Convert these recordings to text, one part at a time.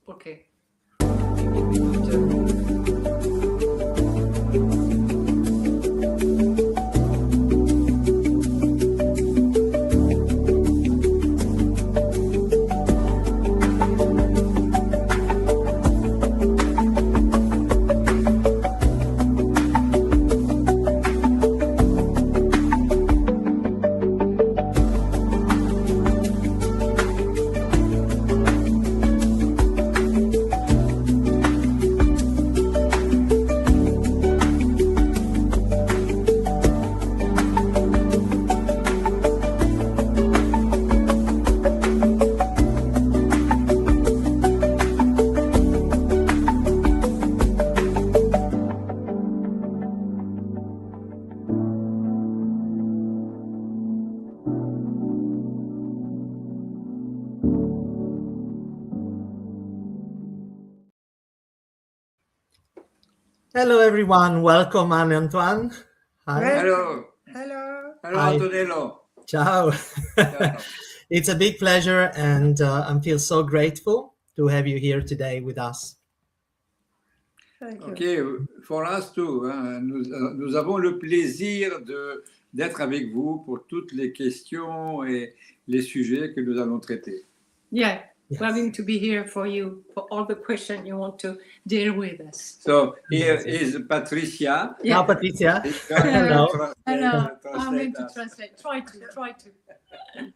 Okay. Hello, everyone. Welcome, Anne Antoine. Hi. Hello. Hello. Hello, Hi. Antonello. Ciao. Ciao. It's a big pleasure, and I feel so grateful to have you here today with us. Thank you. Okay, for us too. Nous avons le plaisir d'être avec vous pour toutes les questions et les sujets que nous allons traiter. Yeah, Yes. we're going to be here for you for all the questions you want to deal with us. So here is Patricia. Ciao, Patricia. Hello. Hello. Hello. I'm Translate going to us. translate. Try to.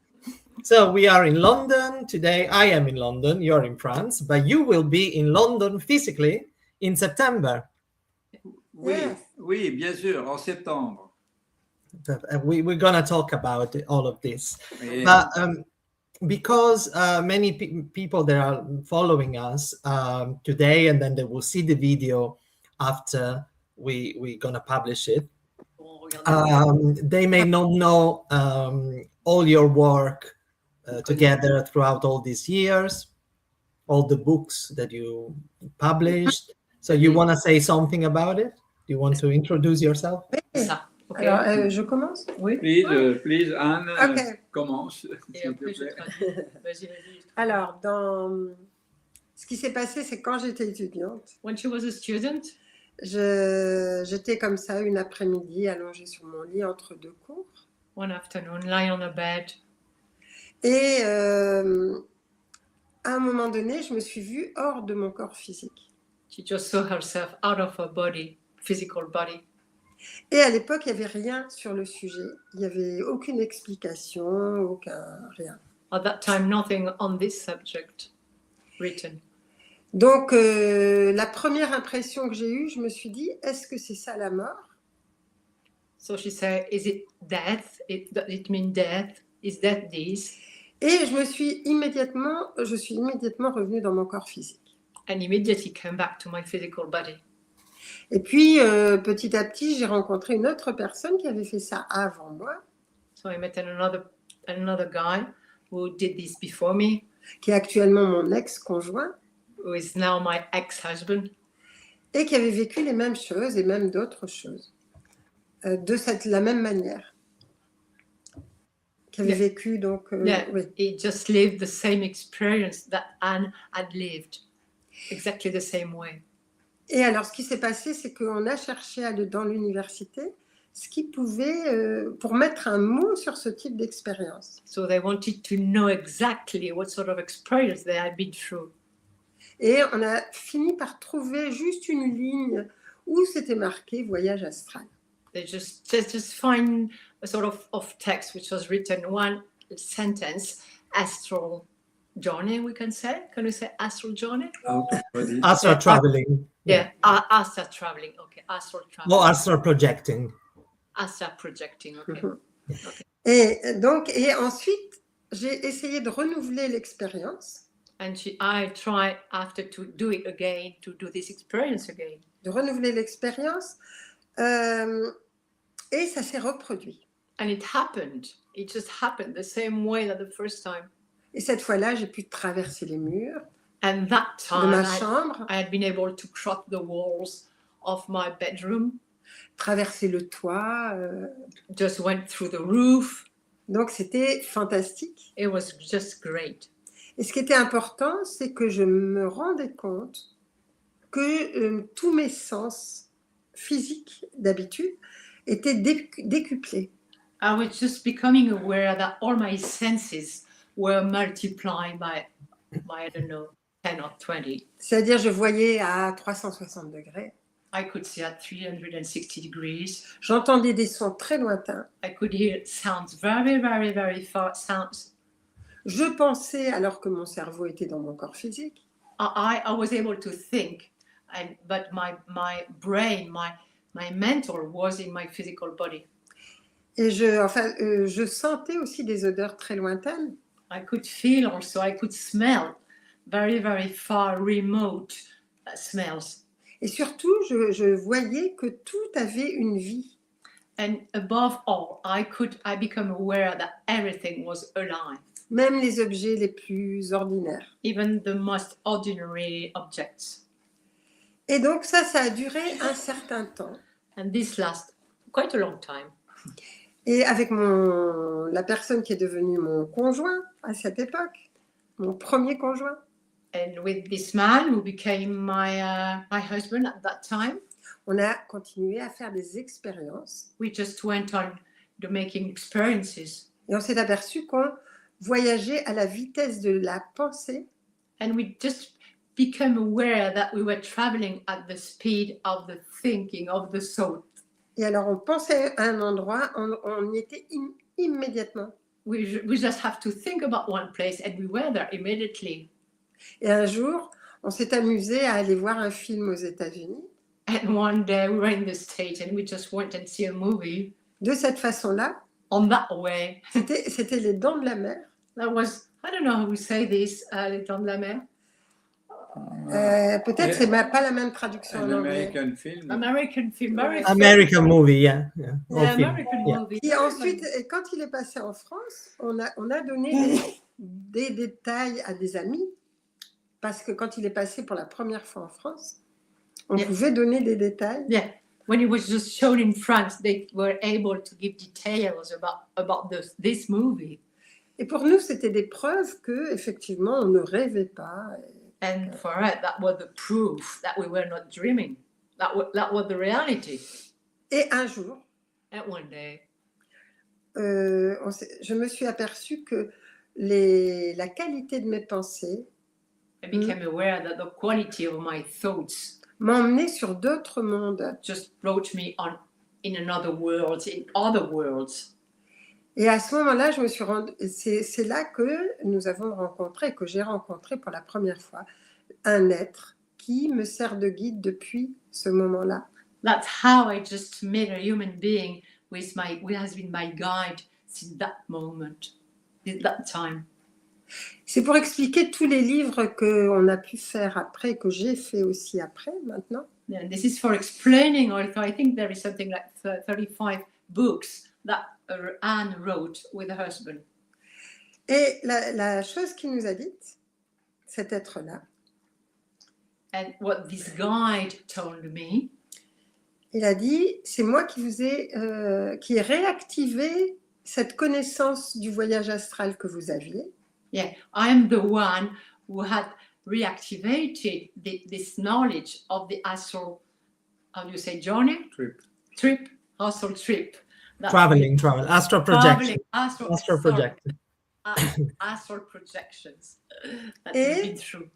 So we are in London today. I am in London. You're in France, but you will be in London physically in September. Oui, Yes. oui, bien sûr, en septembre. We're going to talk about all of this. Et- But because many people that are following us today, and then they will see the video after we're going to publish it, they may not know all your work together throughout all these years, all the books that you published. So you want to say something about it? Do you want to introduce yourself? Ça. Okay. Alors, je commence? Oui. Please, Anne, Ok. commence. Et s'il te après, je plaît. traduis. Vas-y. Alors, ce qui s'est passé, c'est quand j'étais étudiante, When she was a student, j'étais comme ça une après-midi allongée sur mon lit entre deux cours. one afternoon, lying on a bed, Et à un moment donné, je me suis vue hors de mon corps physique. she just saw herself out of her body, physical body. Et à l'époque, il n'y avait rien sur le sujet. Il n'y avait aucune explication, rien. At that time, nothing on this subject written. Donc, la première impression que j'ai eue, je me suis dit, est-ce que c'est ça la mort? So she said, is it death? It means death? Is death this? Et je suis immédiatement revenue dans mon corps physique. And immediately came back to my physical body. Et puis, petit à petit, j'ai rencontré une autre personne qui avait fait ça avant moi, So I met another guy who did this before me, qui est actuellement mon ex-conjoint, who is now my ex-husband, et qui avait vécu les mêmes choses et même d'autres choses, de la même manière. Qui avait Yeah. vécu, donc, Yeah. oui. he just lived the same experience that Anne had lived, exactly the same way. Et alors, ce qui s'est passé, c'est qu'on a cherché dans l'université ce qui pouvait, pour mettre un mot sur ce type d'expérience. So they wanted to know exactly what sort of experience they had been through. Et on a fini par trouver juste une ligne où c'était marqué voyage astral. They just find a sort of text which was written, one sentence, astral journey, we can say. Can we say astral journey? Okay, vas-y. Astral traveling. Yeah, astral traveling. Okay, astral traveling. Or astral projecting. Astral projecting. Okay. Mhm. Et ensuite, j'ai essayé de renouveler l'expérience, And I tried after to do it again, to do this experience again. Et ça s'est reproduit. And it happened. It just happened the same way that the first time. Et cette fois-là, j'ai pu traverser les murs And that de time, ma chambre, I had been able to cross the walls of my bedroom, traverser le toit. just went through the roof. Donc, c'était fantastique. It was just great. Et ce qui était important, c'est que je me rendais compte que tous mes sens physiques d'habitude étaient décuplés. I was just becoming aware that all my senses were multiplied by I don't know, 10 or 20. C'est-à-dire, je voyais à 360 degrés. I could see at 360 degrees. J'entendais des sons très lointains. I could hear sounds very, very, very far sounds. Je pensais alors que mon cerveau était dans mon corps physique. I was able to think, but my brain, my mental was in my physical body. Et je sentais aussi des odeurs très lointaines. I could feel also, I could smell very, very far, remote smells. Et surtout, je voyais que tout avait une vie. And above all, I become aware that everything was alive. Même les objets les plus ordinaires. Even the most ordinary objects. Et donc ça a duré un certain temps. And this lasts quite a long time. Et avec la personne qui est devenue mon conjoint à cette époque, mon premier conjoint. And with this man who became my husband at that time, on a continué à faire des expériences. We just went on to making experiences. Et on s'est aperçu qu'on voyageait à la vitesse de la pensée. And we just became aware that we were traveling at the speed of the thinking, of the thought. Et alors on pensait à un endroit, on y était immédiatement. We just have to think about one place and we were there immediately. Et un jour, on s'est amusé à aller voir un film aux États-Unis. And one day we were in the States and we just went and see a movie. De cette façon-là. On that way. C'était Les Dents de la Mer. That was, I don't know how we say this, Les Dents de la Mer. Peut-être c'est pas la même traduction en anglais. American film. American film, very American movie, yeah. American movie. Et ensuite, quand il est passé en France, on a donné des détails à des amis, parce que quand il est passé pour la première fois en France, on pouvait donner des détails. Yeah. When it was just shown in France, they were able to give details about this movie. Et pour nous, c'était des preuves que effectivement, on ne rêvait pas. And for us, that was the proof that we were not dreaming. That was the reality. Et un jour, and one day, je me suis aperçue que la qualité de mes pensées I became aware that the quality of my thoughts m'emmenait sur d'autres mondes. Just brought me on in another world, in other worlds. Et à ce moment-là, je me suis c'est là que nous avons rencontré, que j'ai rencontré pour la première fois, un être qui me sert de guide depuis ce moment-là. That's how I just met a human being who has been my guide since that moment, that time. C'est pour expliquer tous les livres qu'on a pu faire après, que j'ai fait aussi après, maintenant. Yeah, this is for explaining, also, I think there is something like 35 books that Anne wrote with her husband. Et la chose qu'il nous a dite, cet être-là, and what this guide told me, il a dit, c'est moi qui ai réactivé cette connaissance du voyage astral que vous aviez. Yeah, I am the one who had reactivated this knowledge of the astral, how do you say, journey? Astral trip. Travel, astral projection. Astral projection. Astral projections. That has been true.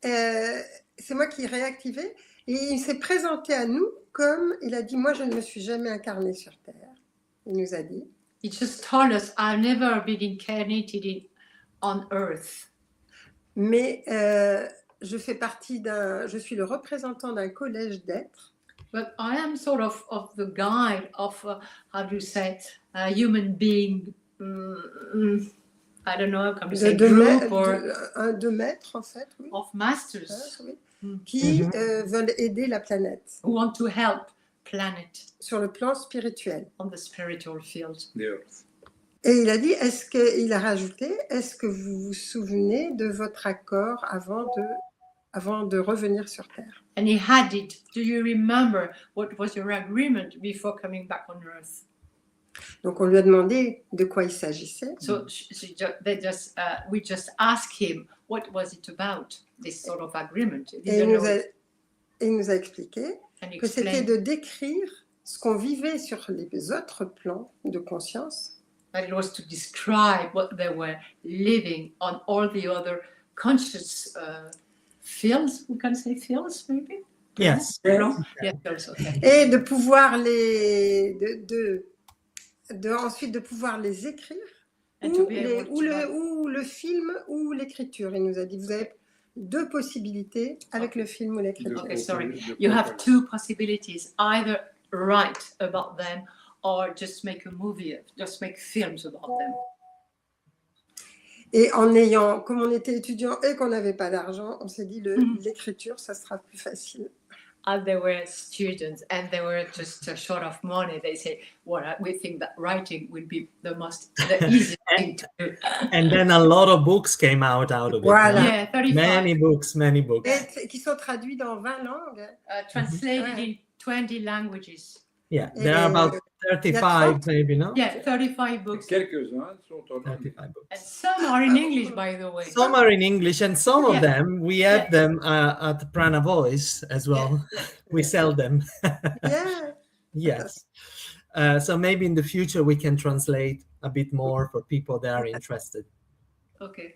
C'est moi qui ai réactivé et il s'est présenté à nous comme il a dit, moi je ne me suis jamais incarné sur Terre. Il nous a dit. He just told us, I've never been incarnated on Earth. Mais je suis le représentant d'un collège d'êtres. But I am sort of the guide of, how do you say, a human being, I don't know, how you say, group de maîtres, en fait, oui. Of masters. Oui. Qui veulent aider la planète. Who want to help planet. Sur le plan spirituel. On the spiritual field. Yes. Et il a dit, il a rajouté, est-ce que vous vous souvenez de votre accord avant de revenir sur Terre? And he added, do you remember what was your agreement before coming back on Earth? Donc on lui a demandé de quoi il s'agissait. So we just asked him what was it about, this sort of agreement. He Et didn't know it. il nous a expliqué And he que c'était explained de décrire ce qu'on vivait sur les autres plans de conscience. that it was to describe what they were living on all the other conscious fields. We can say fields, maybe. Yes. No? Yeah, fields, okay. Et de pouvoir ensuite de pouvoir les écrire And to be able to ou le film ou l'écriture. Il nous a dit, vous avez deux possibilités avec le film ou l'écriture. Okay, sorry. You have two possibilities: either write about them or just make a movie, just make films about them. Et comme on était étudiant et qu'on n'avait pas d'argent, on s'est dit l'écriture, ça sera plus facile. And they were students and they were just short of money. They say, well, we think that writing will be the easiest thing to do. And then a lot of books came out of it. Voilà. Yeah, 35. Many books. Et qui sont traduits dans 20 langues. Translated in 20 languages. Yeah, there are about 35 maybe, no? Yeah, 35 books. Quelques-uns sont en anglais. 35 books. And some are in English, by the way. Some are in English, and some of Yeah. them, we have them at Prana Voice as well. We sell them. Yeah. Yes. So maybe in the future we can translate a bit more for people that are interested. Okay.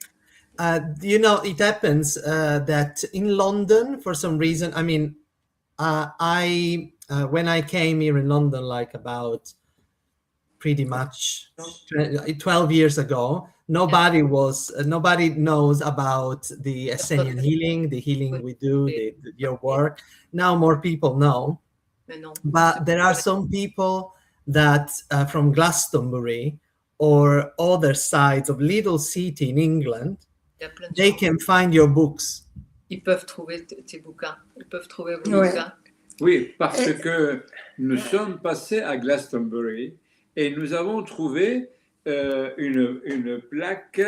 You know, it happens that in London, for some reason, I mean, when I came here in London, like about pretty much 12 years ago, nobody knows about the Essenian healing, the healing we do, your work. Now more people know. But there are some people that from Glastonbury or other sides of little city in England, they can find your books. Ils peuvent trouver tes bouquins. Ils peuvent trouver vos Ouais. bouquins. Oui, parce que nous sommes passés à Glastonbury et nous avons trouvé une plaque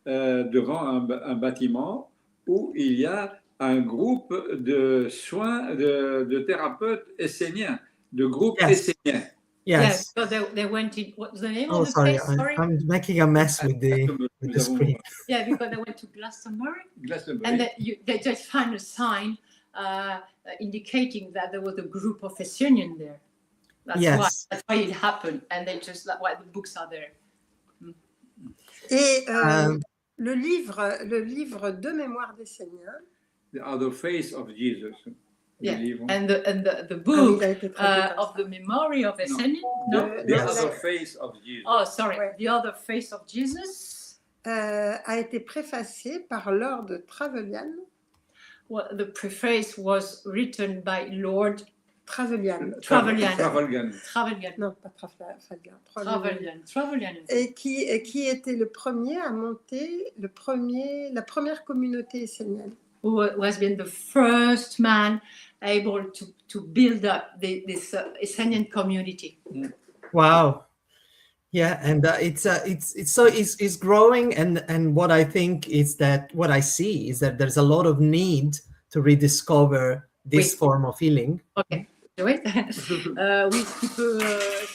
devant un bâtiment où il y a un groupe de soins de thérapeutes esséniens, de groupes esséniens. Yes. Yeah, so they went in. What's the name Oh, of the sorry, place? Sorry. I'm making a mess with the screen. Yeah, because they went to Glastonbury, Glastonbury. and they just found a sign indicating that there was a group of Essenians there. That's why it happened, and they just why the books are there. Et le livre de mémoire d'Esséniens. The Other Face of Jesus. Yeah, Livre. and the book il a été traduit of the memory of Essenian. No, the Yes. Other Face of Jesus. Oh, sorry, Ouais. the other face of Jesus. A été préfacé par Lord Trevelyan. Well, the preface was written by Lord Trevelyan. Trevelyan. Non, pas Trevelyan. Trevelyan. Et qui était le premier à monter la première communauté essénienne. Who has been the first man able to build up this Essenian community. Wow. Yeah, and it's growing, and what I think is that what I see is that there's a lot of need to rediscover this form of healing. Okay. Oui, oui,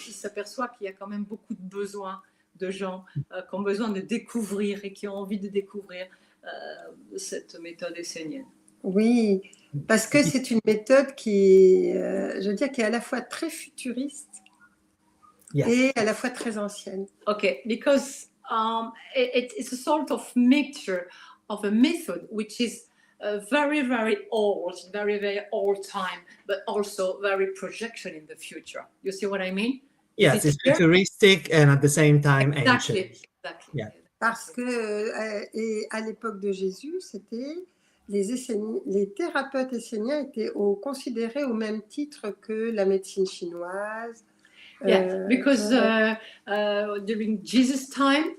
il s'aperçoit qu'il y a quand même beaucoup de besoins de gens qui ont besoin de découvrir et qui ont envie de découvrir cette méthode essénienne. Oui, parce que c'est une méthode qui est à la fois très futuriste et à la fois très ancienne. Okay, because it's a sort of mixture of a method which is very, very old, very, very old time, but also very projection in the future. You see what I mean? Yes, it's futuristic and at the same time Exactly. ancient. Exactly. Yeah. Parce que et à l'époque de Jésus, c'était les thérapeutes esséniens étaient considérés au même titre que la médecine chinoise. Yeah, because during Jesus' time,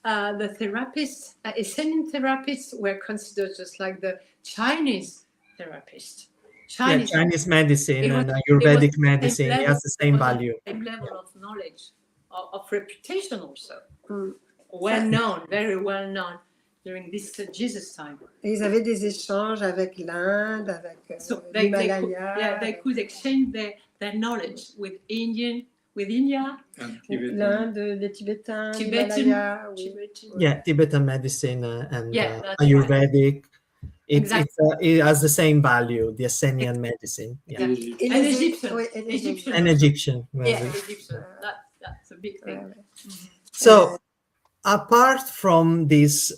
the therapists, Essenian therapists, were considered just like the Chinese therapists. Chinese medicine It was- and Ayurvedic it was the same medicine level, has the same it was the value. Same level of knowledge, of reputation also. Mm. Well known, very well known during this Jesus time. Et ils avaient des échanges avec l'Inde, avec So they l'Himalaya. could exchange their knowledge with Indian, with India, Un Tibétain. L'Inde, les Tibétains, Tibetan, l'Himalaya. Oui. Tibetan. Yeah, Tibetan medicine and Yeah, that's Ayurvedic. Exactly. It has the same value, the Essenian medicine. Yeah. Exactly. Et Et And les Egyptian. oui, et les Egyptian. And Egyptian. Yeah, very- Egyptian. That's a big Ouais, thing. ouais. So, apart from this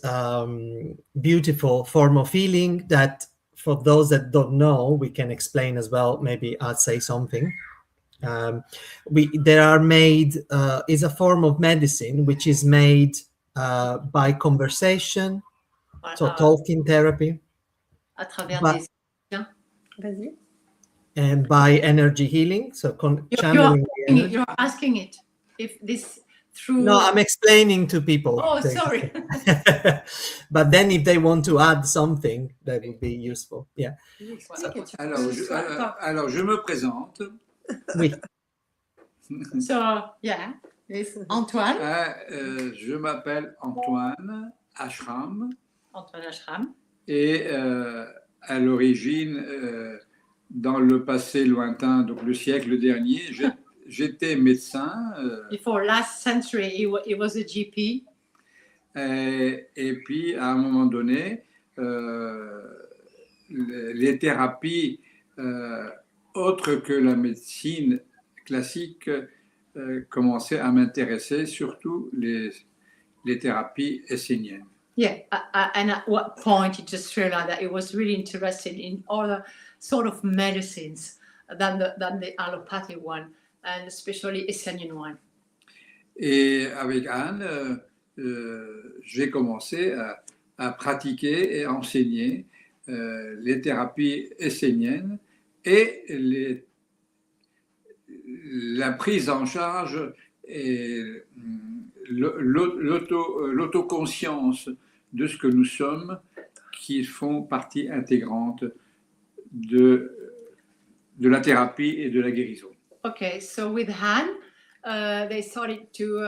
beautiful form of healing, that for those that don't know, we can explain as well. Maybe I'll say something. There are made is a form of medicine which is made by conversation, so talking therapy, À travers But- des. Vas-y. and by energy healing, so channeling the energy. You're asking it if this through. No, I'm explaining to people. Oh, sorry. But then if they want to add something, that would be useful. Yeah. Il explique et tu Alors, peux- alors, je me présente. Oui. So, yeah, it's Antoine. Je m'appelle Antoine Ashram Antoine Ashram. et à l'origine, dans le passé lointain, donc le siècle dernier, j'étais médecin. Before last century, he was a GP. Et puis, à un moment donné, les thérapies autres que la médecine classique commençaient à m'intéresser, surtout les thérapies esséniennes. Yeah, and at what point he just realized that he was really interested in other sort of medicines than the allopathic one, and especially Essenian one. Et avec Anne, j'ai commencé à pratiquer et à enseigner les thérapies esséniennes et la prise en charge et l'autoconscience de ce que nous sommes, qui font partie intégrante de la thérapie et de la guérison. Okay, so with Han, they started to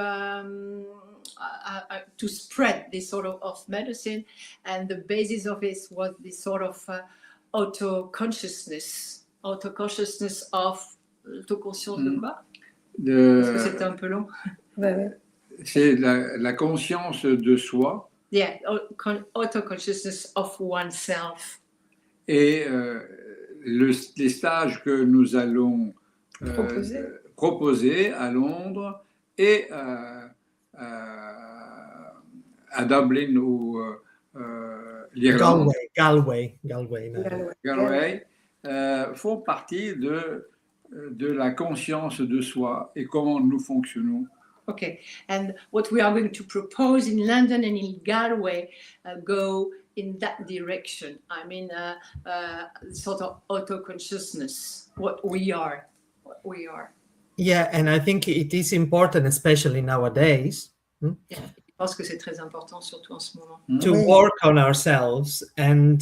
spread this sort of medicine, and the basis of it was this sort of autoconsciousness of autoconscience de quoi? Parce que c'était un peu long. Ouais, ouais. C'est la conscience de soi. Yeah, autoconsciousness of oneself. Et les stages que nous allons proposer à Londres et à Dublin ou l'Irlande, Galway. Galway, font partie de la conscience de soi et comment nous fonctionnons. Okay, and what we are going to propose in London and in Galway go in that direction. I mean, sort of auto-consciousness, what we are. Yeah, and I think it is important, especially nowadays, Yeah, je pense que c'est très important, surtout en ce moment. to work on ourselves and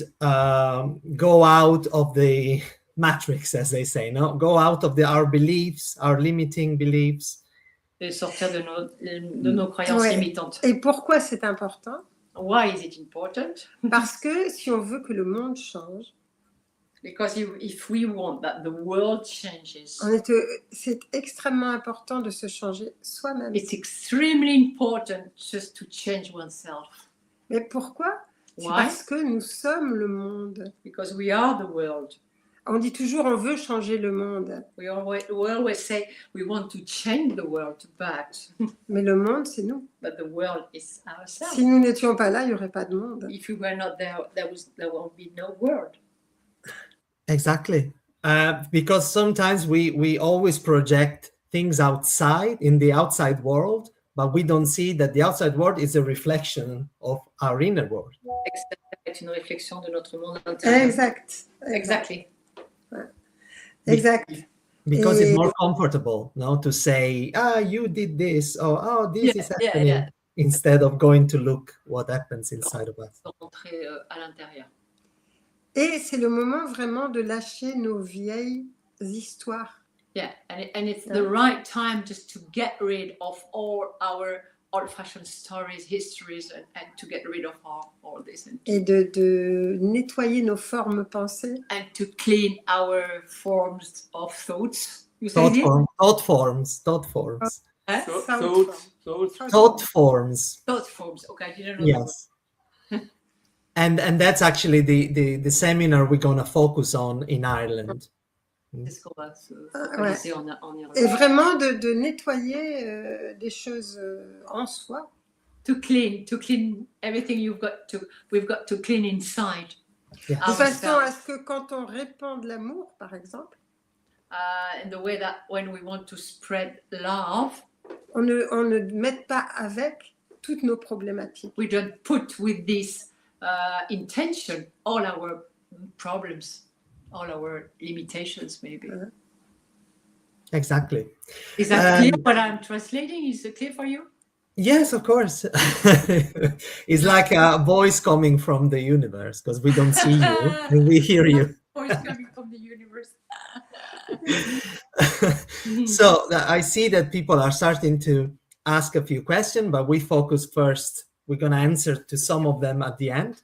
go out of the matrix, as they say, no? Go out of our beliefs, our limiting beliefs. De sortir de nos croyances limitantes. Et pourquoi c'est important? Why is it important? Parce que si on veut que le monde change, Because if we want that the world changes, c'est extrêmement important de se changer soi-même. it's extremely important just to change oneself. Mais pourquoi? C'est Why? parce que nous sommes le monde. Because we are the world. On dit toujours on veut changer le monde. We always say we want to change the world, Mais le monde, c'est nous. but the world is ourselves. Si nous n'étions pas là, il n'y aurait pas de monde. If we were not there, there won't be no world. Exactly. Because sometimes we always project things outside, in the outside world, but we don't see that the outside world is a reflection of our inner world. C'est une réflexion de notre monde intérieur. Exact. Exactly. Exact. Because it's more comfortable, no, to say, you did this, or this is happening, instead of going to look what happens inside of us. Rentrer à l'intérieur. Et c'est le moment vraiment de lâcher nos vieilles histoires. Yeah, and it's the right time just to get rid of all our old-fashioned stories, histories, and to get rid of all this. Et de nettoyer nos formes pensées. And to clean our forms of thoughts. You say it? Thought forms. Hein? Thought forms. Thought forms. Okay, I didn't know. Yes. And that's actually the seminar we're going to focus on in Ireland. C'est ce qu'on va se Ouais. focaliser en Irlande. Et vraiment de nettoyer des choses en soi. To clean everything we've got to clean inside. Yeah. De façon à ce que quand on répand de l'amour, par exemple, In the way that when we want to spread love, on ne mette pas avec toutes nos problématiques. we don't put with this intention all our problems, all our limitations, maybe. Exactly. Is that clear what I'm translating? Is it clear for you? Yes, of course. It's like a voice coming from the universe, because we don't see you and we hear you. Voice coming from the universe. So I see that people are starting to ask a few questions, but we focus first. We're going to answer to some of them at the end.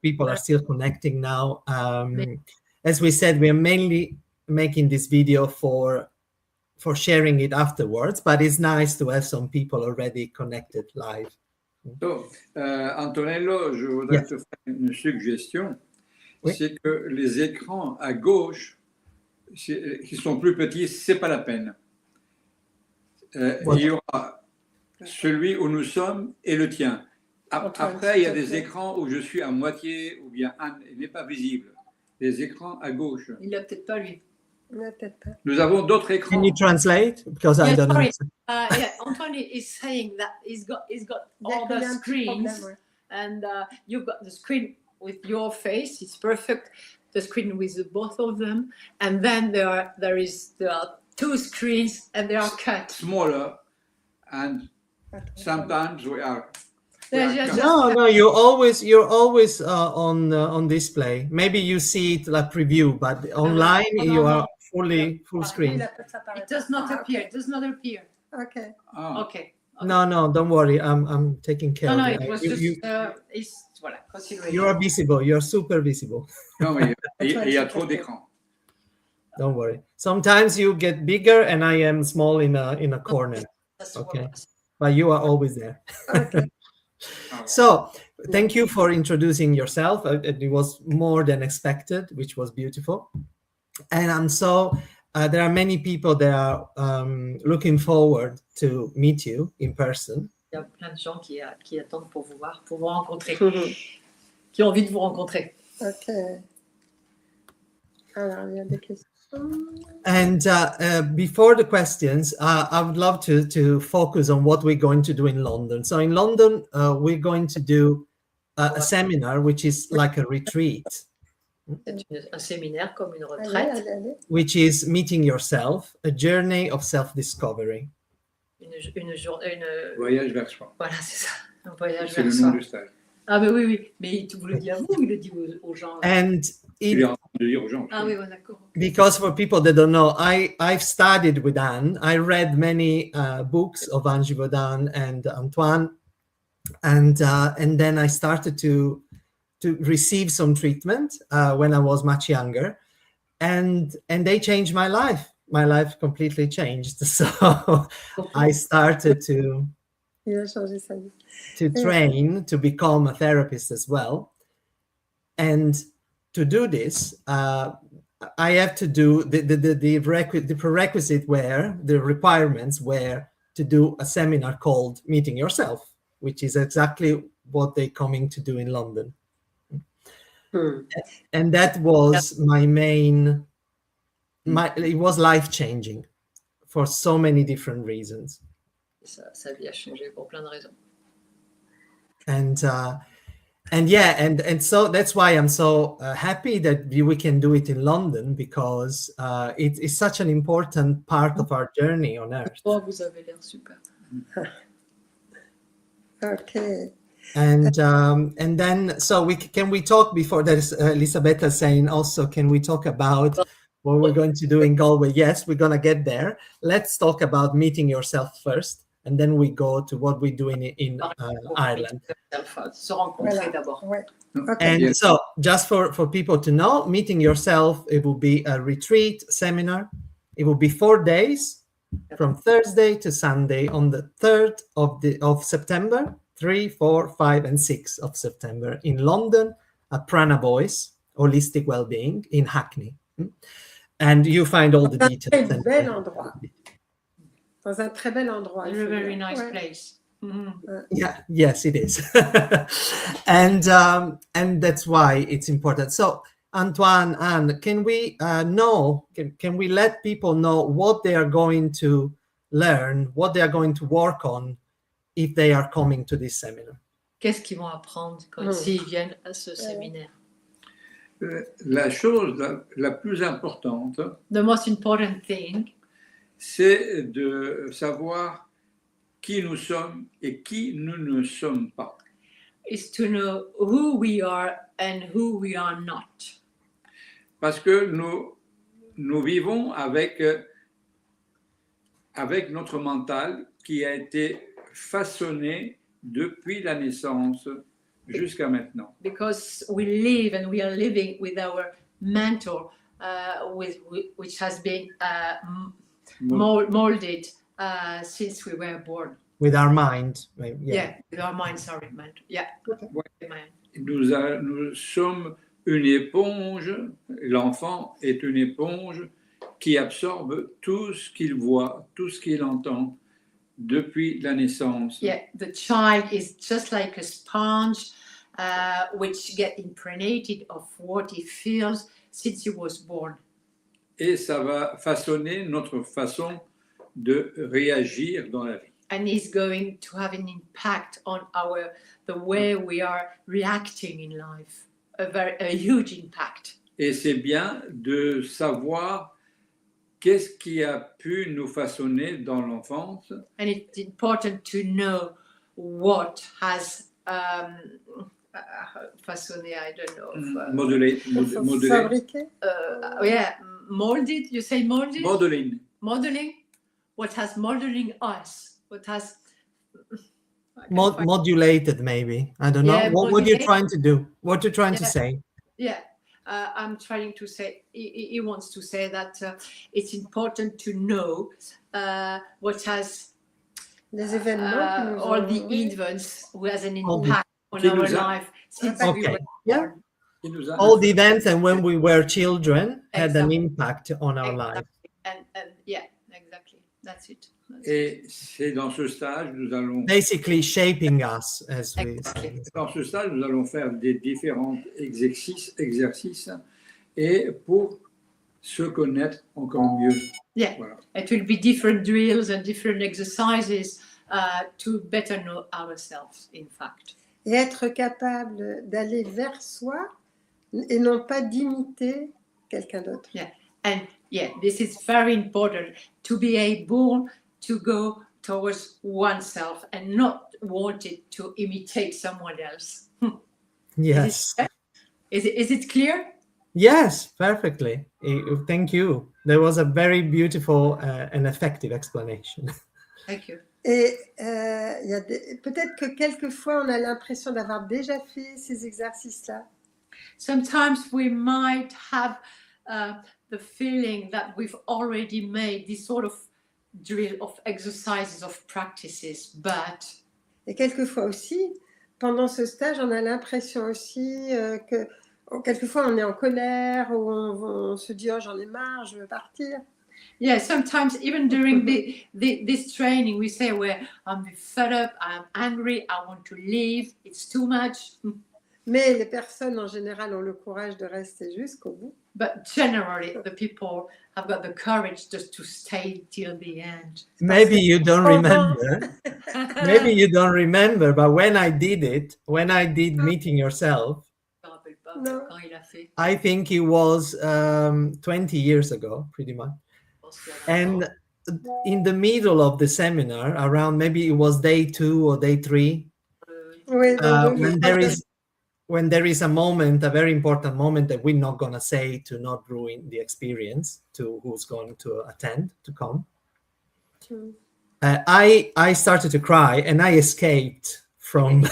People are still connecting now. As we said, we are mainly making this video for sharing it afterwards, but it's nice to have some people already connected live. So, Antonello, je voudrais te faire une suggestion. Oui. C'est que les écrans à gauche, qui sont plus petits, c'est pas la peine. Il y aura celui où nous sommes et le tien. Après, il y a des écrans où je suis à moitié ou bien Anne n'est pas visible. Les écrans à gauche. Il l'a peut-être pas lui. Peut-être pas. Nous avons d'autres écrans. Can you translate? Because I don't know. Yeah, Antoine is saying that he's got all the screens, and you've got the screen with your face. It's perfect. The screen with the both of them, and then there are two screens, and they are cut. Smaller, and sometimes we are. No, you're always on display. Maybe you see it like preview, but online you are full screen. It does not appear. It does not appear. Okay. Ah. Okay. No, don't worry. I'm taking care No, of it. it was just voilà. Continue. You are visible. You're super visible. Non, mais il y a trop d'écrans. Don't worry. Sometimes you get bigger, and I am small in a corner. Okay, but you are always there. Okay. So, thank you for introducing yourself. It was more than expected, which was beautiful. And I'm so there are many people that are looking forward to meet you in person. Il y a plein de gens qui attendent pour vous voir, pour vous rencontrer, qui ont envie de vous rencontrer. Ok. Alors, il y a des questions. And before the questions, I would love to focus on what we're going to do in London. So in London, we're going to do a seminar, which is like a retreat. C'est un séminaire comme une retraite. Allez. Which is meeting yourself, a journey of self-discovery. Voyage vers soi. Voilà, c'est ça. Un voyage C'est vers le nom soi. du stage. Ah, mais oui. Mais vous le dites à vous ou il le dit aux gens? And Il est en train de dire aux gens. Ah oui, d'accord. because for people that don't know, I've studied with Anne. I read many books of Anne GIVAUDAN and Antoine, and then I started to receive some treatment when I was much younger, and they changed my life. My life completely changed. So I started to Il a changé sa vie. train to become a therapist as well, and to do this, I have to do the prerequisite the requirements were to do a seminar called Meeting Yourself, which is exactly what they're coming to do in London. And that was my main, it was life-changing for so many different reasons. Sa vie a changé pour plein de raisons. And so that's why I'm so happy that we can do it in London, because it's such an important part of our journey on Earth. Oh, vous avez l'air super. Okay. And then, so can we talk before that? Is Elisabetta saying also, can we talk about what we're going to do in Galway? Yes, we're going to get there. Let's talk about meeting yourself first, and then we go to what we're doing in Ireland. Se rencontrer d'abord. Ouais. And Yes. so, just for people to know, meeting yourself, it will be a retreat seminar. It will be 4 days from Thursday to Sunday on the 3rd of September, 3, 4, 5, and 6 of September in London at Prana Boys, Holistic Wellbeing in Hackney. And you find all the details. Très bel endroit. Dans un très bel endroit. Very, very nice place. Yeah, yes, it is. and that's why it's important. So Antoine, Anne, can we can we let people know what they are going to learn, what they are going to work on if they are coming to this seminar? Qu'est-ce qu'ils vont apprendre quand s'ils viennent à ce séminaire? La chose la plus importante, The most important thing c'est de savoir qui nous sommes et qui nous ne sommes pas. is to know who we are and who we are not. Parce que nous vivons avec notre mental qui a été façonné depuis la naissance jusqu'à maintenant. Because we live and we are living with our mental, which has been molded since we were born. With our mind. Yeah, with our mind, sorry, mental. Yeah. Nous sommes une éponge, l'enfant est une éponge qui absorbe tout ce qu'il voit, tout ce qu'il entend depuis la naissance. Yeah, the child is just like a sponge which get impregnated of what he feels since he was born. Et ça va façonner notre façon de réagir dans la vie. And is going to have an impact on the way we are reacting in life, a huge impact. Et c'est bien de savoir qu'est-ce qui a pu nous façonner dans l'enfance. And it's important to know what has façonné, I don't know. Modelé. Fabriqué. Yeah, molded, you say molded? Modeling. Modeling? What has modeling us? What has Modulated, maybe. I don't know. Yeah, What you're trying to do? What you're trying to say? Yeah, I'm trying to say, he wants to say that it's important to know what has Les événements. all the events who has an impact on our life since we were born. All the events and when we were children had an impact on our life. And yeah, exactly. That's it. Et c'est dans ce stage nous allons basically shaping us, as we say. Dans ce stage, nous allons faire des différents exercices et pour se connaître encore mieux. Yeah, voilà. It will be different drills and different exercises to better know ourselves, in fact. Et être capable d'aller vers soi et non pas d'imiter quelqu'un d'autre. Yeah, and yeah, this is very important to be able to go towards oneself and not wanting to imitate someone else. Yes. Is it clear? Yes, perfectly. Thank you. That was a very beautiful and effective explanation. Thank you. Et peut-être que quelquefois on a l'impression d'avoir déjà fait ces exercices-là. Sometimes we might have the feeling that we've already made this sort of drill of exercises, of practices, but... Et quelquefois aussi, pendant ce stage, on a l'impression aussi que quelquefois on est en colère ou on se dit « Oh, j'en ai marre, je veux partir ». Yeah, sometimes even during this training, we say, well, I'm fed up, I'm angry, I want to leave, it's too much. Mais les personnes en général ont le courage de rester jusqu'au bout. But generally, the people have got the courage just to stay till the end. Maybe you don't remember. Maybe you don't remember, but when I did Meeting Yourself, No. I think it was 20 years ago, pretty much. And in the middle of the seminar, around maybe it was day 2 or day 3, when there is a moment, a very important moment that we're not going to say to not ruin the experience to who's going to attend, to come. I started to cry and I escaped from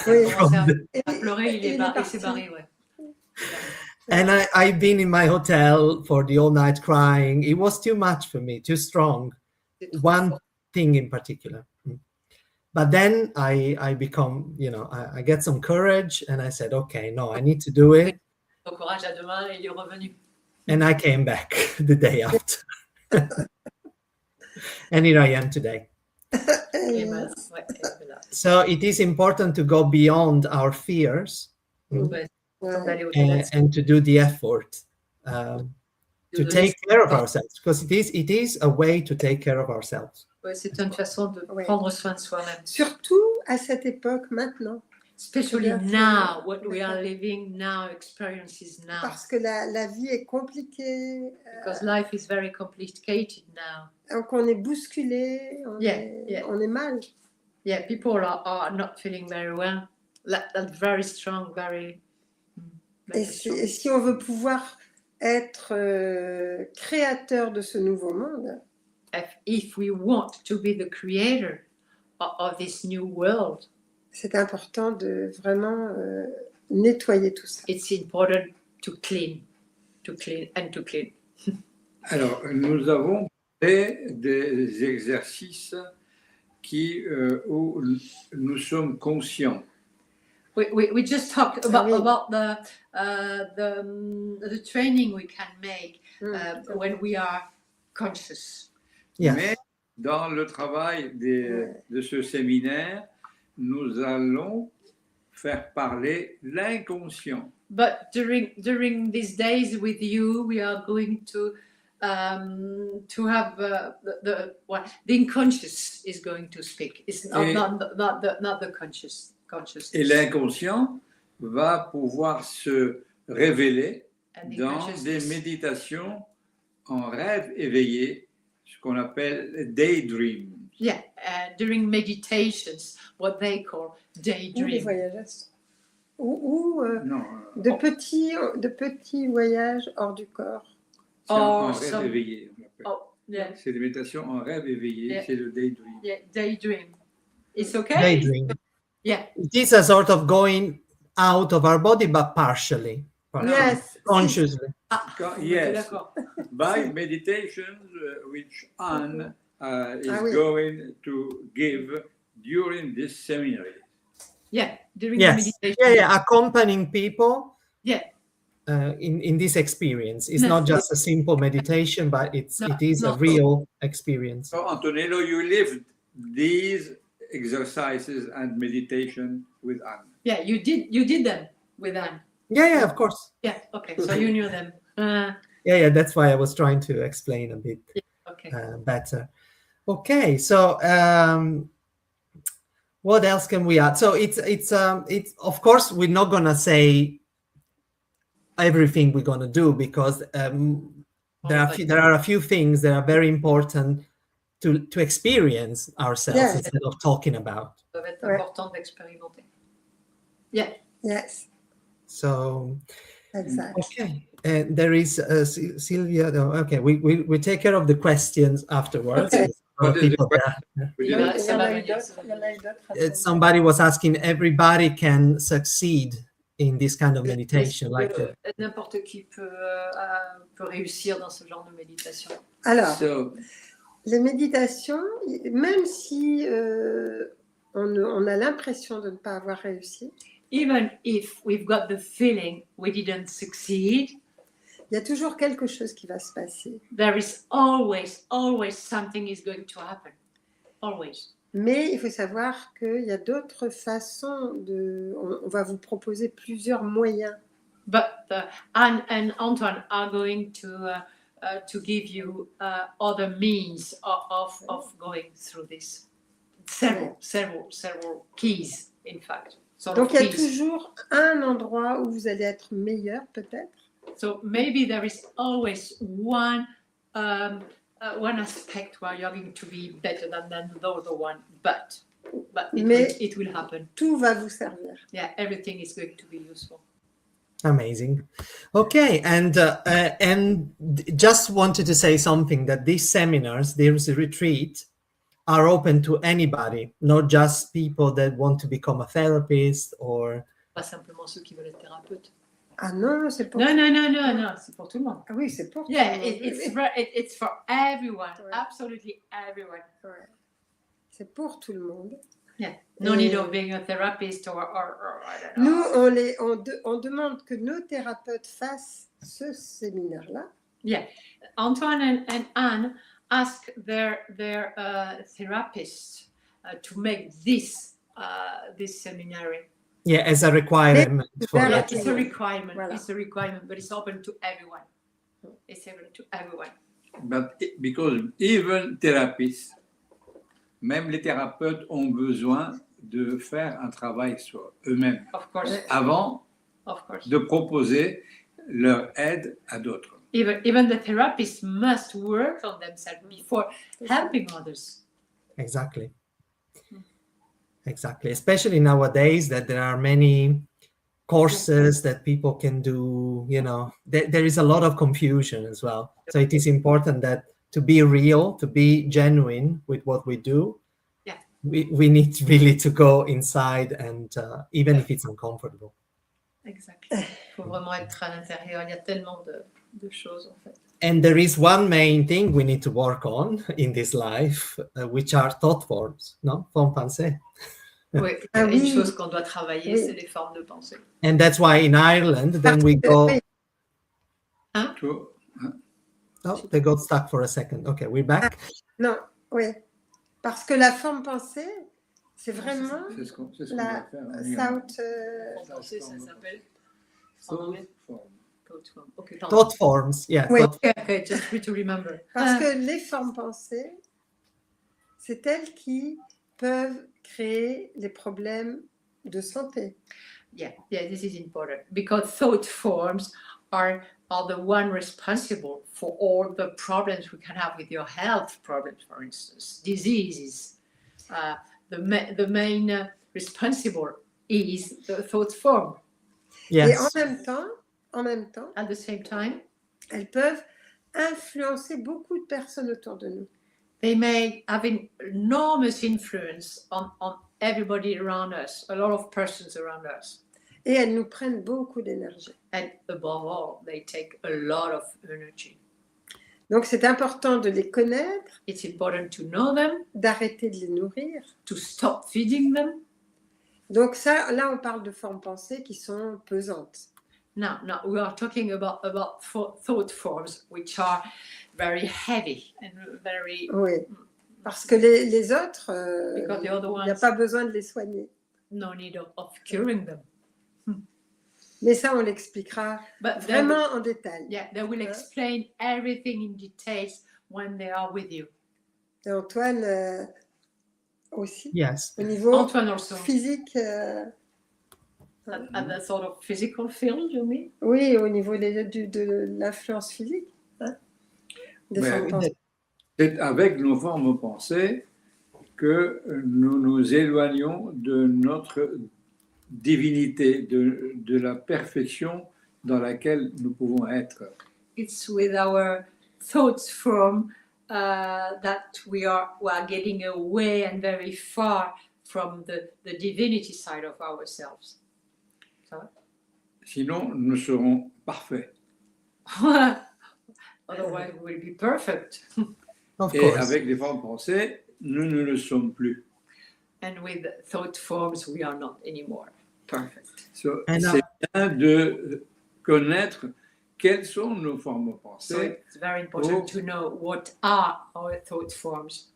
And I've been in my hotel for the all night crying. It was too much for me, too strong. C'est trop One fort. thing in particular. But then I become, I get some courage and I said, okay, no, I need to do it. Son courage à demain, il est revenu. And I came back the day after. And here I am today. Et voilà, ouais, et voilà. So it is important to go beyond our fears Donc, bah, c'est important d'aller au-delà de ça. and to do the effort to De take laisser- care of ourselves, because it is a way to take care of ourselves. Ouais, c'est une façon de Ouais. prendre soin de soi-même. Surtout à cette époque maintenant, Especially Tout à fait. now, what we are D'accord. living now, experiences now. parce que la vie est compliquée, Because life is very complicated now. donc on est bousculé, Yeah. on est mal. Yeah, people are not feeling very well. That's very strong, very. Et si on veut pouvoir être créateur de ce nouveau monde, If we want to be the creator of this new world, c'est important de vraiment nettoyer tout ça. it's important to clean. Alors, nous avons fait des exercices où nous sommes conscients. We just talked oui. about the training we can make when we are conscious. Yes. Mais dans le travail de ce séminaire, nous allons faire parler l'inconscient. But during these days with you, we are going to have the unconscious is going to speak. It's not the conscious. Et l'inconscient va pouvoir se révéler And the dans des méditations en rêve éveillé, ce qu'on appelle daydream. Yeah, during meditations, what they call Ou des daydream. voyages astraux. Ou Non, de petits voyages hors du corps. c'est Oh, en rêve some- éveillé. on appelle. Oh, yeah, C'est des méditations en rêve éveillé, Yeah. c'est le daydream. yeah, daydream. It's okay. Daydream. Yeah. It is a sort of going out of our body, but partially. Yes. Consciously. Yes, D'accord. by meditations which Anne is Ah oui. going to give during this seminary. Yeah, during Yes. the meditation. Yeah, accompanying people. Yeah. In this experience, it's not just a simple meditation, but it is a No. real experience. So, Antonello, you lived these exercises and meditation with Anne. Yeah, you did them with Anne. Yeah, of course. Yeah, okay, so you knew them. Yeah, that's why I was trying to explain a bit Okay. better. Okay, so what else can we add? So it's of course we're not gonna say everything we're gonna do, because there are a few things that are very important to experience ourselves Yes. instead of talking about. Ça va être Ouais. important d'expérimenter. Yeah. Yes, So exact. okay, and there is Sylvia. Okay, we take care of the questions afterwards. Okay. What is the People question? there. We Il y didn't- en a- Il y ça en va a eu venir, d'autres, ça va il y en a eu d'autres. Somebody was asking, everybody can succeed in this kind of meditation, like that. N'importe qui peut réussir dans ce genre de méditation. Alors, So, les méditations, même si on a l'impression de ne pas avoir réussi, Even if we've got the feeling we didn't succeed, il y a toujours quelque chose qui va se passer. there is always something is going to happen. Always. Mais il faut savoir qu'il y a d'autres façons on va vous proposer plusieurs moyens. But Anne and Antoine are going to give you other means of going through this. Several keys, in fact. Sort Donc of il y a keys. toujours un endroit où vous allez être meilleur peut-être. So maybe there is always one aspect where you're going to be better than the other one, but it will happen. Tout va vous servir. Yeah, everything is going to be useful. Amazing. Okay, and just wanted to say something, that these seminars, this retreat, are open to anybody, not just people that want to become a therapist or. Pas simplement ceux qui veulent être thérapeutes. Ah non, c'est pour... No, no, no, no, no. C'est pour tout le monde. Ah oui, c'est pour... Yeah, tout le monde. it's for everyone. Ouais. Absolutely everyone. Ouais. C'est pour tout le monde. Yeah. No Et- need of being a therapist or I don't know. Nous, on demande que nos thérapeutes fassent ce séminaire-là. Yeah. Antoine and Anne ask their therapists to make this seminary. Yeah, as a requirement for Yeah, Yeah, it. it's a requirement. Voilà. It's a requirement, but it's open to everyone. It's open to everyone. But because even therapists, même les thérapeutes ont besoin de faire un travail sur eux-mêmes Of course, avant of course. de proposer leur aide à d'autres. Even the therapists must work on themselves before helping others. Exactly. Exactly. Especially nowadays that there are many courses that people can do, you know, there is a lot of confusion as well. So it is important that to be real, to be genuine with what we do, Yeah. we need really to go inside and even if it's uncomfortable. Exactly. Il faut vraiment être à l'intérieur. Il y a tellement de choses en fait. And there is one main thing we need to work on in this life, which are thought forms, no? Formes pensées. Oui, Ah une oui. chose qu'on doit travailler, Oui. c'est les formes de pensée. And that's why in Ireland, then we go. Tout- Oh, they got stuck for a second. Okay, we're back. Non, oui. Parce que la forme pensée, c'est vraiment C'est ce qu'on la va faire. en Irlande. South... Forme pensée, ça s'appelle Thought form. thought form. Okay, pardon. Thought forms, yeah. Oui. Thought, Okay, just free to remember. Parce que les formes pensées, c'est elles qui peuvent créer les problèmes de santé. Yeah, this is important because thought forms are the one responsible for all the problems we can have with your health problems, for instance, diseases. The main responsible is the thought form. Et yes. en même temps, At the same time, elles peuvent influencer beaucoup de personnes autour de nous. they may have an enormous influence on everybody around us, a lot of persons around us. Et elles nous prennent beaucoup d'énergie. And above all, they take a lot of energy. Donc c'est important de les connaître, It's important to know them, d'arrêter de les nourrir. to stop feeding them. Donc ça, là, on parle de formes pensées qui sont pesantes. Now, we are talking about thought forms which are very heavy and very. Oui. Parce que les autres, Because the other il n'y a ones- pas besoin de les soigner. No need of curing them. Mais ça, on l'expliquera But vraiment en détail. they will explain everything in details when they are with you. Et Antoine aussi, Yes. au niveau Antoine also, physique, at that sort of physical field, you mean? oui, au niveau de l'influence physique. Hein, des Mais formes pensées. c'est avec nos formes pensées que nous nous éloignons de notre divinité, de la perfection dans laquelle nous pouvons être. It's with our thoughts form that we are getting away and very far from the divinity side of ourselves. Sinon, nous serons parfaits. Otherwise, we'll be perfect. Of Et course. avec les formes pensées, nous ne le sommes plus. And with thought forms, we are not anymore perfect. So, And, c'est bien de connaître quelles sont nos formes So pensées it's very important Oh. to know what are our thought forms,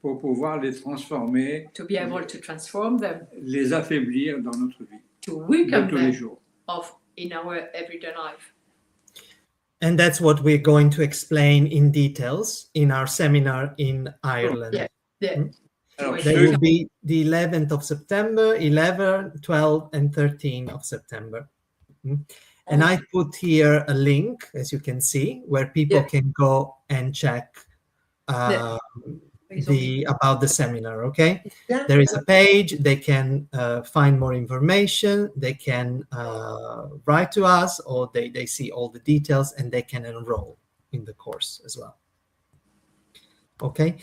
pour pouvoir les transformer, to be able to transform them, les affaiblir dans notre vie to de weaken tous les them jours. in our everyday life. And that's what we're going to explain in details in our seminar in Ireland. Yeah. Yeah. Alors, That ceux will be the 11th of September, 11, 12, and 13 of September. And I put here a link, as you can see, where people Yeah. can go and check about the seminar. Okay, Bien. there is a page. They can find more information. They can write to us, or they see all the details, and they can enroll in the course as well. Okay.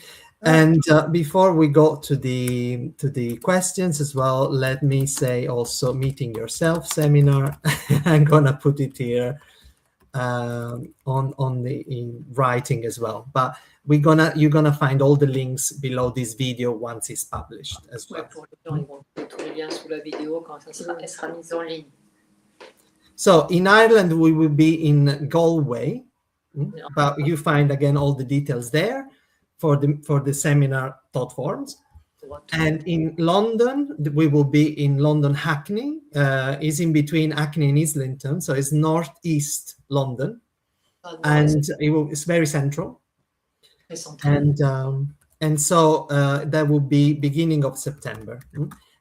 And before we go to the questions as well, let me say also Meeting Yourself seminar. I'm gonna put it here on the in writing as well. But you're gonna find all the links below this video once it's published as well. Ouais, pour les gens, ils vont trouver tous les liens sous la vidéo quand elle sera mise en ligne. So in Ireland, we will be in Galway, but you find again all the details there for the seminar thought forms. And in London, we will be in London Hackney. Is in between Hackney and Islington, so it's northeast London, and it's very central. And so that will be beginning of September.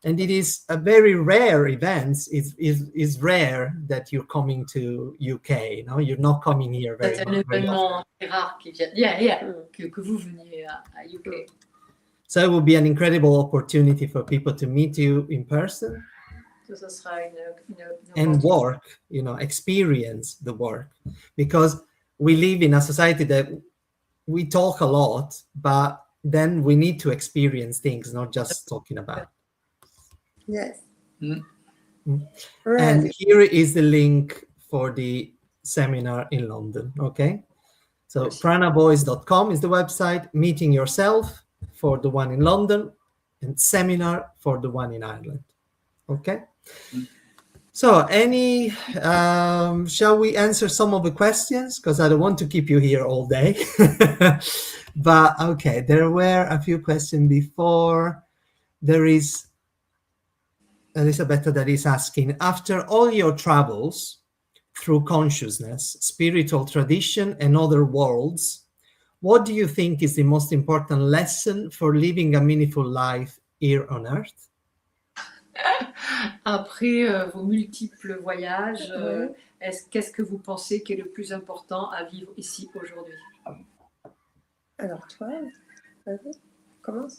And it is a very rare event. It's rare that you're coming to UK. No, you're not coming here very C'est much. un événement rare qui vient. Que vous veniez à UK. So it will be an incredible opportunity for people to meet you in person Ça sera and work, experience the work. Because we live in a society that we talk a lot, but then we need to experience things, not just talking about. Yes. And here is the link for the seminar in London, okay? So pranaboys.com is the website, Meeting Yourself for the one in London, and seminar for the one in Ireland, okay? So shall we answer some of the questions? Because I don't want to keep you here all day. But okay, there were a few questions before. There is Elizabeth that is asking, after all your travels through consciousness, spiritual tradition, and other worlds, what do you think is the most important lesson for living a meaningful life here on Earth? Après vos multiples voyages, qu'est-ce que vous pensez qui est le plus important à vivre ici aujourd'hui? Alors toi, commence.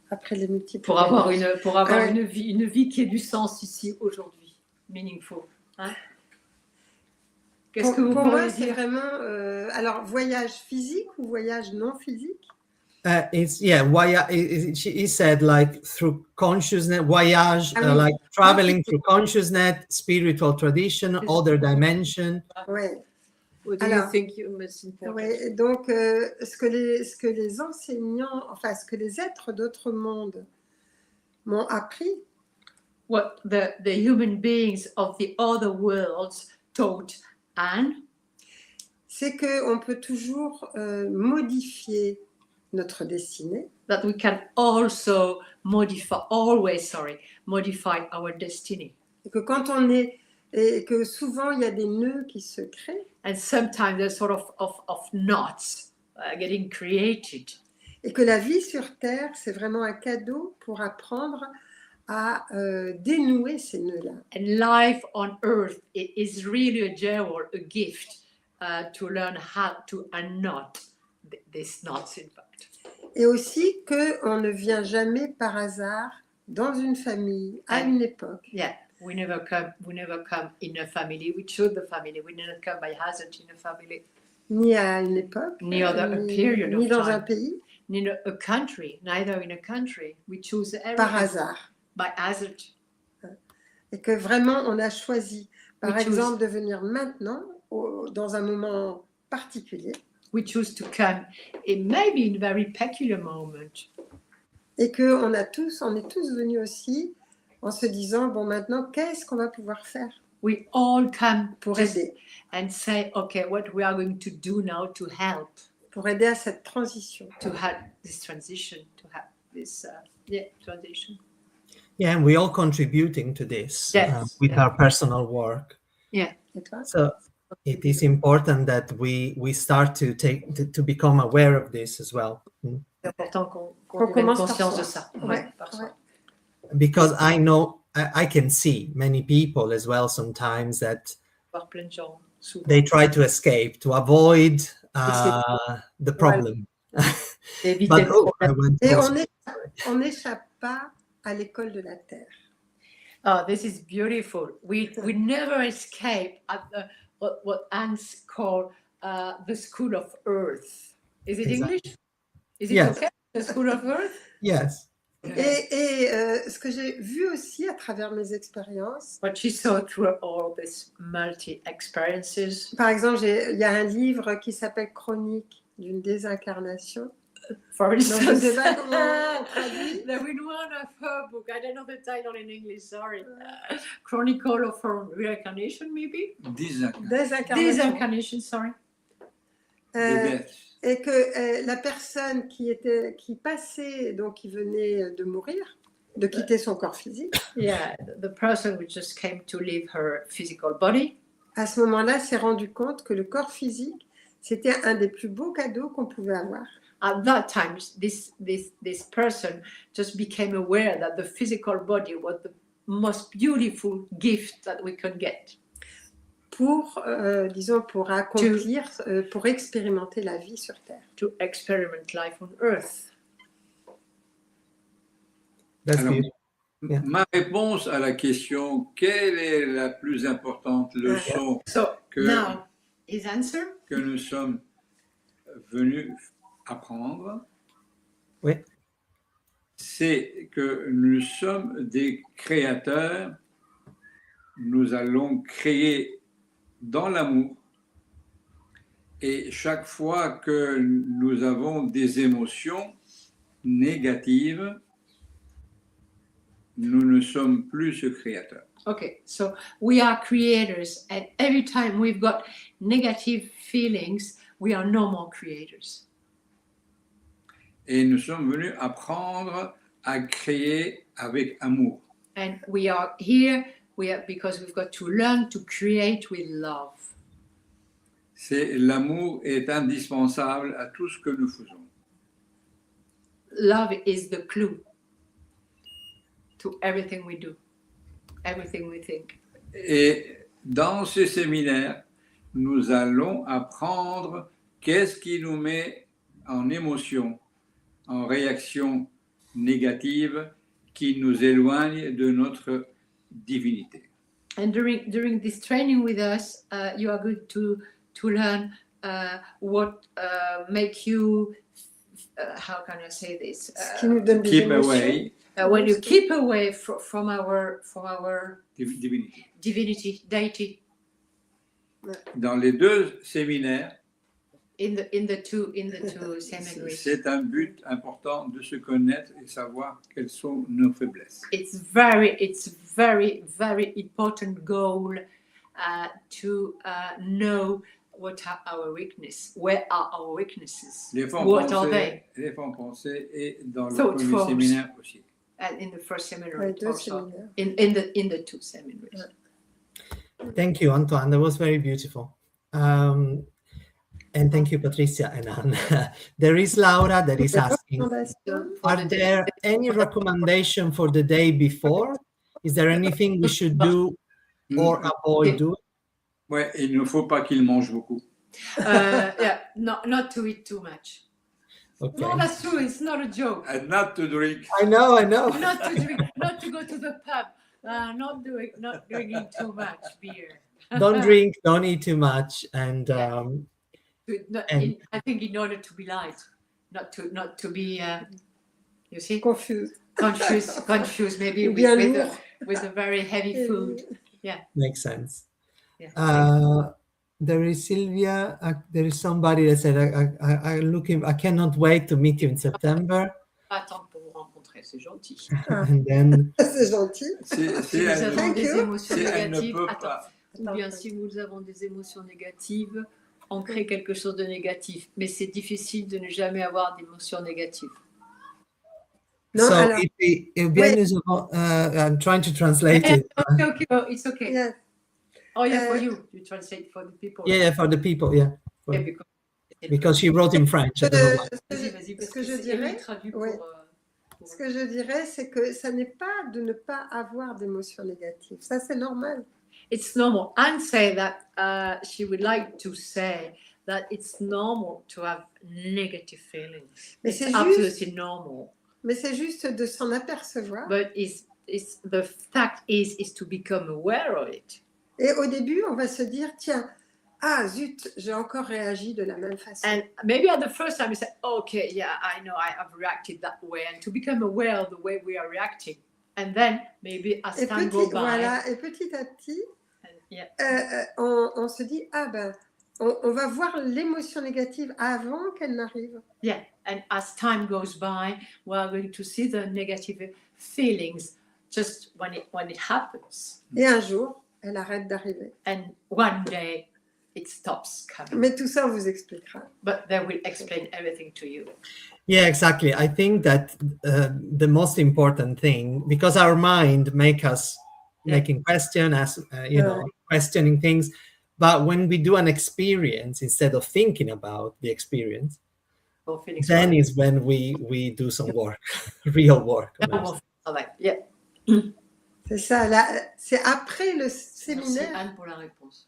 Après les multiples. Pour avoir une vie qui ait du sens ici aujourd'hui, meaningful. Hein? Qu'est-ce que vous pour pourriez moi, c'est dire? vraiment. Alors, voyage physique ou voyage non physique? He said like through consciousness, voyage, like traveling through consciousness, spiritual tradition, other dimension. Ouais. What do you think most important? Ouais, donc, ce que les enseignants, enfin, ce que les êtres d'autres mondes m'ont appris. What the human beings of the other worlds taught Anne. C'est qu'on peut toujours modifier notre destinée. That we can also modify our destiny. Et que et que souvent il y a des nœuds qui se créent. And sometimes there's sort of knots getting created. Et que la vie sur Terre, c'est vraiment un cadeau pour apprendre à dénouer ces nœuds-là. And life on Earth is really a jewel, a gift to learn how to unknot these knots, in fact. Et aussi qu'on ne vient jamais par hasard dans une famille, à une époque. Yeah, we never come in a family. We choose the family. We never come by hazard in a family. Ni à une époque, ni dans un pays. Ni a country, neither in a country. We choose everything. Par hasard. By hazard. Et que vraiment on a choisi, par exemple, de venir maintenant, dans un moment particulier. We choose to come in maybe in a very peculiar moment. Et qu'on est tous venus aussi en se disant, bon, maintenant, qu'est-ce qu'on va pouvoir faire? We all come pour aider. And say, okay, what we are going to do now to help. Pour aider à cette transition. To have this transition, to have this transition. Yeah, and we're all contributing to this with our personal work. Yeah. So it is important that we start to become aware of this as well. C'est important qu'on prenne conscience de ça. Ouais. Because I know, I can see many people as well sometimes that they try to escape, to avoid the problem. But, et on n'échappe pas à l'école de la Terre. Oh, this is beautiful. We never escape at what Anne called the school of Earth. Is it English? Is it Yes. okay? The school of earth? Yes. Et ce que j'ai vu aussi à travers mes expériences, What she saw through all these multi-experiences. par exemple, il y a un livre qui s'appelle Chronique d'une désincarnation. For Donc, je ne instance, sais pas comment on traduit. there was one of her book, I don't know the title in English, sorry. Chronicle of her reincarnation, maybe? Désincarnation. Desincarnation, sorry. Et que la personne qui passait, donc qui venait de mourir, de quitter son corps physique, Yeah, the person who just came to leave her physical body, à ce moment-là, s'est rendu compte que le corps physique, c'était un des plus beaux cadeaux qu'on pouvait avoir. at that time, this person just became aware that the physical body was the most beautiful gift that we could get. Pour, disons, pour accomplir, pour expérimenter la vie sur Terre. To experiment life on Earth. That's Alors, beautiful. Yeah. ma réponse à la question quelle est la plus importante leçon So que, now, his answer? que nous sommes venus apprendre, Oui. c'est que nous sommes des créateurs, nous allons créer dans l'amour, et chaque fois que nous avons des émotions négatives, nous ne sommes plus ce créateur. Okay, so we are creators, and every time we've got negative feelings, we are no more creators. Et nous sommes venus apprendre à créer avec amour. And we are here because we've got to learn to create with love. L'amour est indispensable à tout ce que nous faisons. Love is the clue to everything we do, everything we think. Et dans ce séminaire, nous allons apprendre qu'est-ce qui nous met en émotion, en réaction négative, qui nous éloigne de notre divinité. And during this training with us, you are going to learn what make you, how can I say this? Ce qui nous donne des Keep émotions. away When you keep away from our divinity. deity. Dans les deux séminaires, In the two seminaries, c'est un but important de se connaître et savoir quelles sont nos faiblesses. it's very very important goal to know what are our weaknesses, where are our weaknesses, Les fonds what are they, pensés et dans le Thought premier forms. séminaire aussi. and in the first seminar Ouais, deux also, séminaires. in the two seminaries. Thank you, Antoine. That was very beautiful. And thank you, Patricia and Anne. There is Laura that is asking, Fondation. are there any recommendation for the day before? Is there anything we should do or avoid doing? Ouais, il ne faut pas qu'il mange beaucoup. Yeah, not to eat too much. Okay. No, that's true. It's not a joke. And not to drink. I know. Not to drink, not to go to the pub. Not drinking too much beer. Don't drink, don't eat too much, and I think in order to be light, not to be, you see, Confuse. confused maybe Bien lourd. with a very heavy food. makes sense. Yeah. There is Sylvia. There is somebody that said, I cannot wait to meet you in September. Attends pour vous rencontrer, c'est gentil. And then C'est gentil. Si nous avons Thank des you. émotions Si elle ne négatives, peut attends. pas. Ou bien si nous avons des émotions négatives, on crée quelque chose de négatif. Mais c'est difficile de ne jamais avoir d'émotions négatives. Non, so alors, I'm trying to translate it. Okay, oh, it's okay. yeah. Oh yeah, for you. You translate for the people. Yeah, for the people, yeah. Yeah, Because she wrote in French. I don't know why. Vas-y, Ce que je dirais, ouais. Ce que je dirais, c'est que ça n'est pas de ne pas avoir d'émotions négatives. Ça, c'est normal. It's normal. Anne said that she would like to say that it's normal to have negative feelings. Mais It's c'est absolutely normal. Mais c'est juste de s'en apercevoir. But it's the fact is to become aware of it. Et au début, on va se dire, tiens, Ah zut, j'ai encore réagi de la même façon. And maybe at the first time you say, okay, yeah, I know I have reacted that way, and to become aware of the way we are reacting. And then maybe as Et time goes by, voilà, et petit à petit, and yeah, on se dit, ah ben, on va voir l'émotion négative avant qu'elle n'arrive. yeah, and as time goes by, we are going to see the negative feelings just when it happens. Et un jour, elle arrête d'arriver. And one day it stops coming. Mais tout ça, on vous expliquera. But they will explain everything to you. Yeah, exactly. I think that the most important thing, because our mind make us making question, as questioning things, but when we do an experience instead of thinking about the experience, then is when we do some work, real work. Yeah. C'est ça. Là, c'est après le Merci séminaire. Anne pour la réponse.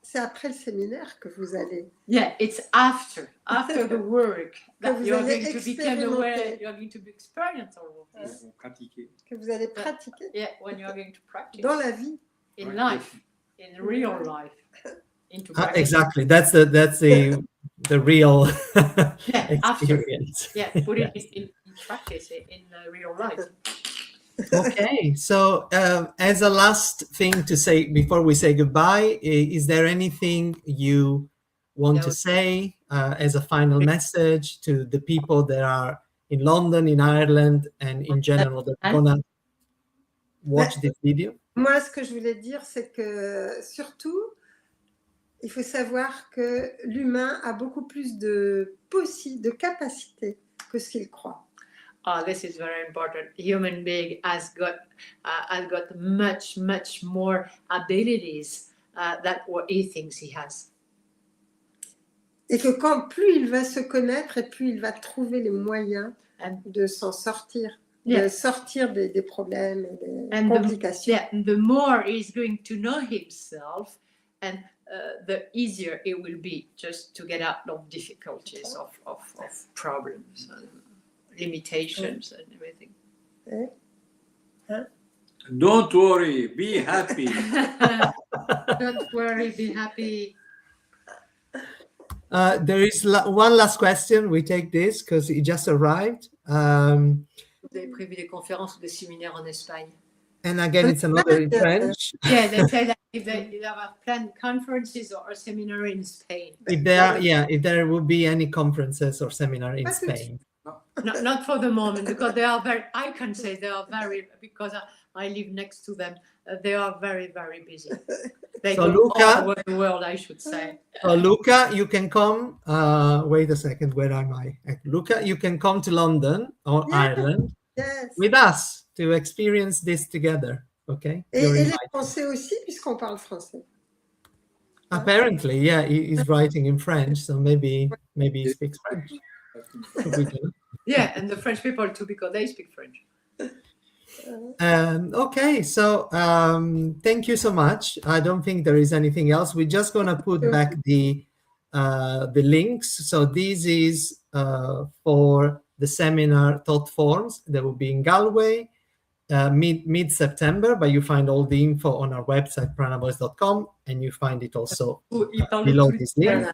C'est après le séminaire que vous allez. Yeah, it's after the work that vous you're allez going to become aware, expérimenter. you're going to experience all of Ils this. vont pratiquer. Que vous allez pratiquer Yeah, when you're going to practice dans la vie. in life, in real life, into practice. Exactly. That's the real Yeah, after. experience. Yeah, put it in practice in real life. Okay, so as a last thing to say before we say goodbye, is there anything you want to say as a final message to the people that are in London, in Ireland, and in general that are gonna watch this video? Moi, ce que je voulais dire, c'est que surtout, il faut savoir que l'humain a beaucoup plus de capacités que ce qu'il croit. This is very important. Human being has got much more abilities than what he thinks he has. Et que plus il va se connaître et plus il va trouver les moyens de s'en sortir, de sortir des problèmes et des complications. The more he's going to know himself, and the easier it will be just to get out of difficulties, of problems, and limitations, and everything. Don't worry, be happy. Don't worry, be happy. There is one last question. We take this because it just arrived. Vous avez prévu des conférences ou des séminaires en Espagne? And again, it's another in French. Yeah, they say that if they have planned conferences or a seminar in Spain. If there will be any conferences or seminar in Spain. Not for the moment, because they are I can say they are very, because I live next to them, they are very, very busy. They So go Luca, all over the world, I should say. So Luca, you can come. Wait a second, where am I? Luca, you can come to London or Ireland with us to experience this together. Okay. Et les Français aussi, puisqu'on parle français. Apparently, yeah, he's writing in French, so maybe he speaks French. Yeah, and the French people too, because they speak French. Okay, so thank you so much. I don't think there is anything else. We're just gonna put back the links. So this is for the seminar Thought Forms that will be in Galway mid-September, but you find all the info on our website pranaboys.com, and you find it also below this link.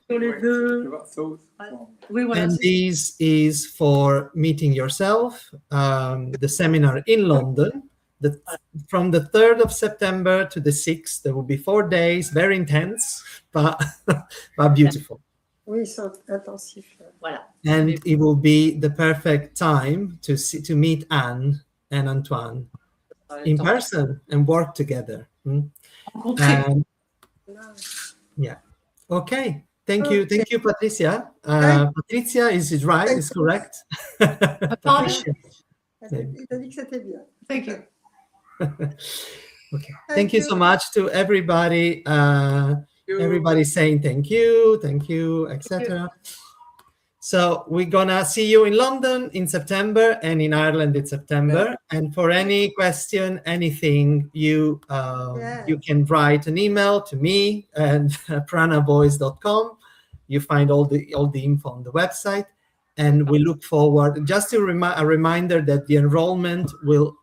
And this is for meeting yourself, the seminar in London. From the 3rd of September to the 6th, there will be 4 days, very intense, but beautiful. Oui, ils sont intensifs. Voilà. And it will be the perfect time to meet Anne and Antoine in person and work together. Yeah. Okay. Thank you, Patricia. Patricia is right, is correct. Patricia. Il a dit que c'était bien. Thank you. Okay. Thank you so much to everybody. Everybody saying thank you, etc. So we're gonna see you in London in September and in Ireland in September. And for any question, anything, you can write an email to me and pranaboys.com. You find all the info on the website, and we look forward. Just a reminder that the enrollment will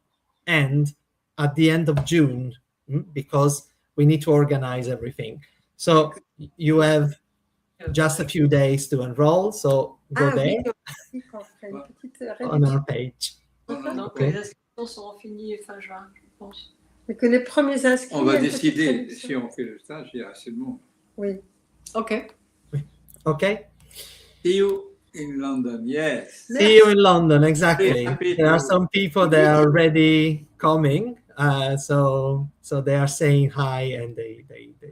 end at the end of June because we need to organize everything. So you have just a few days to enroll, so go Ah oui, there on dit qu'on ferait une petite on réduction. our page. Donc Ok. les inscriptions seront finies fin juin, je pense. Et que les premiers inscrits. On va il y a une petite décider réduction. si on fait le stage, il y a assez de monde. Oui. Ok. Okay. See you in London, yes. See you in London. Exactly. Happy There are to- some people that are already coming, so they are saying hi and they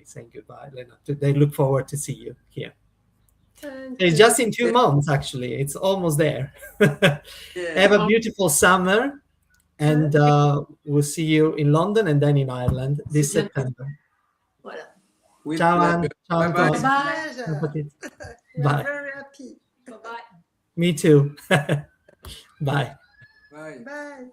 saying goodbye. They look forward to see you here. Thank It's you. just in 2 months, actually. It's almost there. Have a beautiful summer, and we'll see you in London and then in Ireland this C'est bien. September. Voilà. With Ciao, pleasure. Anne. Ciao, Bye bye. Antoine. Bye. Ciao, Petit. We Bye. are very happy. Bye bye. Me too. Bye. Bye. Bye.